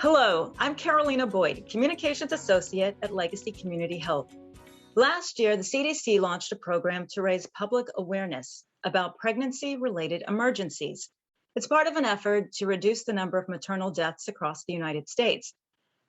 Hello, I'm Carolina Boyd, Communications Associate at Legacy Community Health. Last year, the CDC launched a program to raise public awareness about pregnancy-related emergencies. It's part of an effort to reduce the number of maternal deaths across the United States.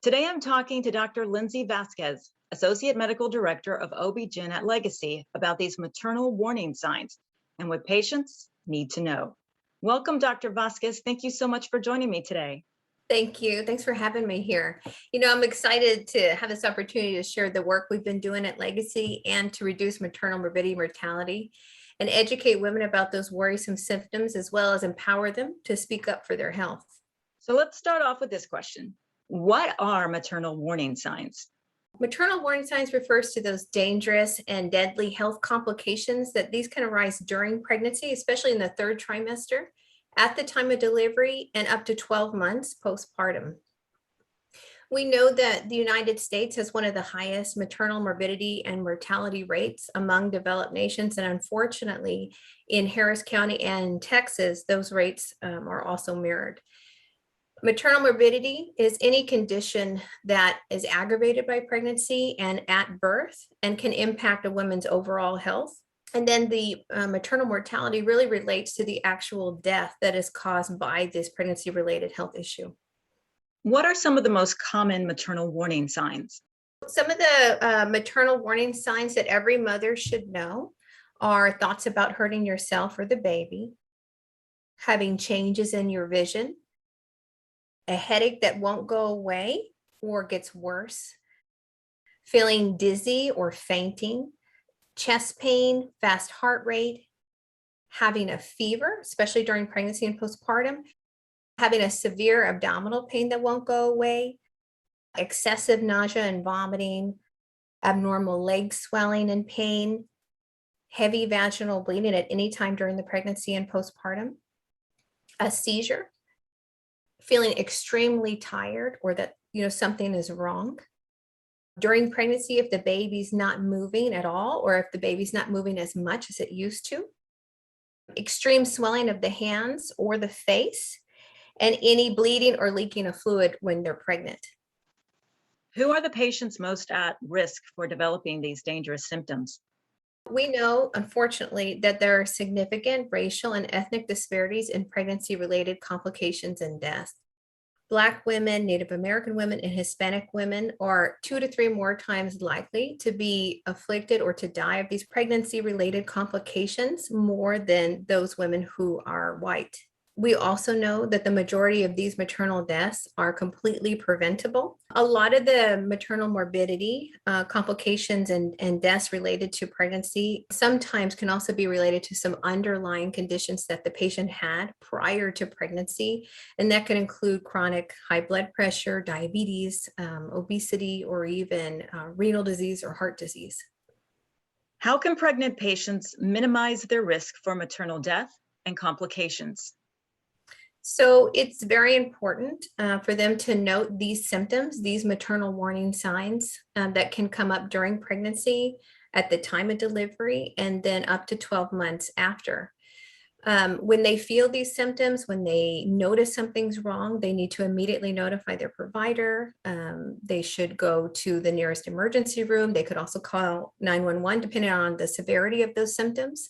Today, I'm talking to Dr. Lindsey Vasquez, Associate Medical Director of OB-GYN at Legacy, about these maternal warning signs and what patients need to know. Welcome, Dr. Vasquez. Thank you so much for joining me today. Thank you. Thanks for having me here. I'm excited to have this opportunity to share the work we've been doing at Legacy and to reduce maternal morbidity and mortality and educate women about those worrisome symptoms, as well as empower them to speak up for their health. So let's start off with this question. What are maternal warning signs? Maternal warning signs refers to those dangerous and deadly health complications that these can arise during pregnancy, especially in the third trimester, at the time of delivery, and up to 12 months postpartum. We know that the United States has one of the highest maternal morbidity and mortality rates among developed nations. And unfortunately, in Harris County and Texas, those rates are also mirrored. Maternal morbidity is any condition that is aggravated by pregnancy and at birth and can impact a woman's overall health. And then the maternal mortality really relates to the actual death that is caused by this pregnancy-related health issue. What are some of the most common maternal warning signs? Some of the maternal warning signs that every mother should know are thoughts about hurting yourself or the baby, having changes in your vision, a headache that won't go away or gets worse, feeling dizzy or fainting, chest pain, fast heart rate, having a fever, especially during pregnancy and postpartum, having a severe abdominal pain that won't go away, excessive nausea and vomiting, abnormal leg swelling and pain, heavy vaginal bleeding at any time during the pregnancy and postpartum, a seizure, feeling extremely tired or that something is wrong. During pregnancy, if the baby's not moving at all, or if the baby's not moving as much as it used to, extreme swelling of the hands or the face, and any bleeding or leaking of fluid when they're pregnant. Who are the patients most at risk for developing these dangerous symptoms? We know, unfortunately, that there are significant racial and ethnic disparities in pregnancy-related complications and death. Black women, Native American women, and Hispanic women are 2 to 3 more times likely to be afflicted or to die of these pregnancy-related complications more than those women who are white. We also know that the majority of these maternal deaths are completely preventable. A lot of the maternal morbidity, complications and deaths related to pregnancy sometimes can also be related to some underlying conditions that the patient had prior to pregnancy. And that can include chronic high blood pressure, diabetes, obesity, or even renal disease or heart disease. How can pregnant patients minimize their risk for maternal death and complications? So it's very important for them to note these symptoms, these maternal warning signs that can come up during pregnancy, at the time of delivery, and then up to 12 months after. When they feel these symptoms, when they notice something's wrong, they need to immediately notify their provider. They should go to the nearest emergency room. They could also call 911 depending on the severity of those symptoms.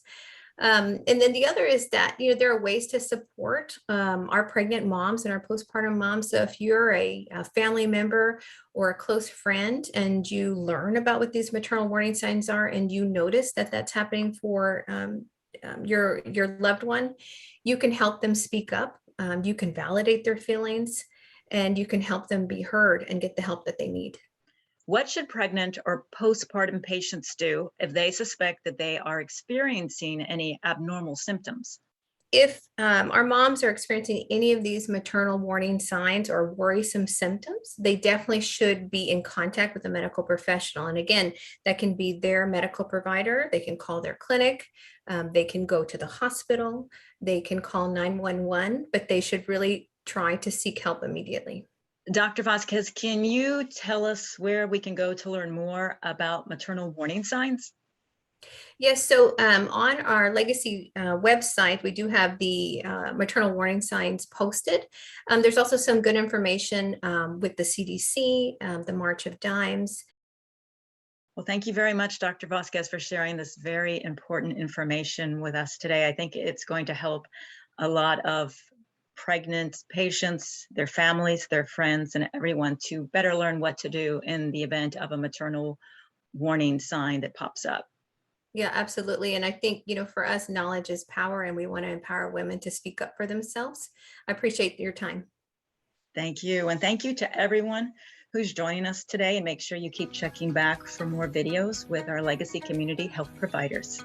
And then the other is that, there are ways to support our pregnant moms and our postpartum moms. So if you're a family member or a close friend and you learn about what these maternal warning signs are and you notice that that's happening for your loved one, you can help them speak up. You can validate their feelings and you can help them be heard and get the help that they need. What should pregnant or postpartum patients do if they suspect that they are experiencing any abnormal symptoms? If our moms are experiencing any of these maternal warning signs or worrisome symptoms, they definitely should be in contact with a medical professional. And again, that can be their medical provider. They can call their clinic. They can go to the hospital. They can call 911, but they should really try to seek help immediately. Dr. Vasquez, can you tell us where we can go to learn more about maternal warning signs? Yes, so on our Legacy website, we do have the maternal warning signs posted. There's also some good information with the CDC, the March of Dimes. Well, thank you very much, Dr. Vasquez, for sharing this very important information with us today. I think it's going to help a lot of pregnant patients, their families, their friends, and everyone to better learn what to do in the event of a maternal warning sign that pops up. Yeah, absolutely. And I think, for us, knowledge is power, and we want to empower women to speak up for themselves. I appreciate your time. Thank you. And thank you to everyone who's joining us today. And make sure you keep checking back for more videos with our legacy community health providers.